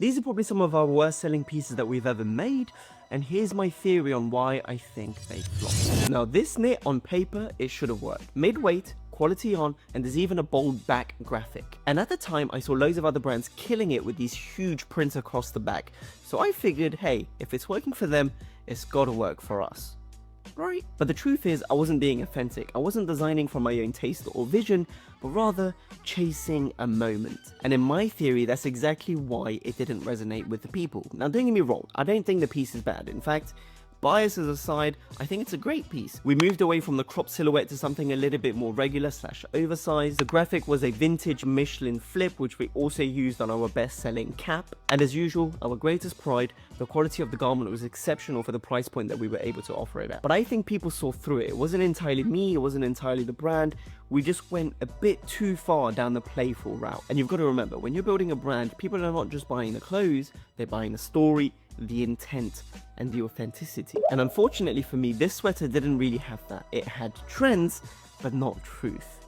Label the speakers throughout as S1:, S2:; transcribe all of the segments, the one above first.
S1: These are probably some of our worst selling pieces that we've ever made, and here's my theory on why I think they flopped. Now this knit on paper, it should have worked. Mid-weight, quality on, and there's even a bold back graphic. And at the time I saw loads of other brands killing it with these huge prints across the back. So I figured, hey, if it's working for them, it's gotta work for us. Right? But the truth is, I wasn't being authentic. I wasn't designing from my own taste or vision, but rather chasing a moment. And in my theory, that's exactly why it didn't resonate with the people. Now don't get me wrong, I don't think the piece is bad. In fact, biases aside, I think it's a great piece. We moved away from the crop silhouette to something a little bit more regular / oversized. The graphic was a vintage Michelin flip, which we also used on our best-selling cap. And as usual, our greatest pride, the quality of the garment was exceptional for the price point that we were able to offer it at. But I think people saw through it. It wasn't entirely me, it wasn't entirely the brand. We just went a bit too far down the playful route. And you've got to remember, when you're building a brand, people are not just buying the clothes, they're buying the story, the intent, and the authenticity. And unfortunately for me, this sweater didn't really have that. It had trends, but not truth.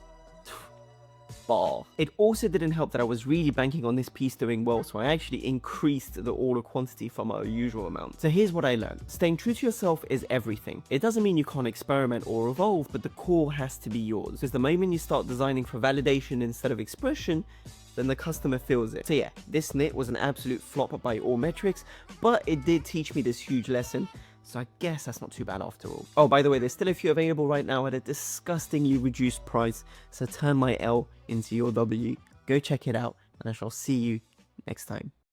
S1: Bar. It also didn't help that I was really banking on this piece doing well, so I actually increased the order quantity from our usual amount. So here's what I learned. Staying true to yourself is everything. It doesn't mean you can't experiment or evolve, but the core has to be yours. Because the moment you start designing for validation instead of expression, then the customer feels it. So yeah, this knit was an absolute flop by all metrics, but it did teach me this huge lesson. So I guess that's not too bad after all. Oh, by the way, there's still a few available right now at a disgustingly reduced price. So turn my L into your W. Go check it out, and I shall see you next time.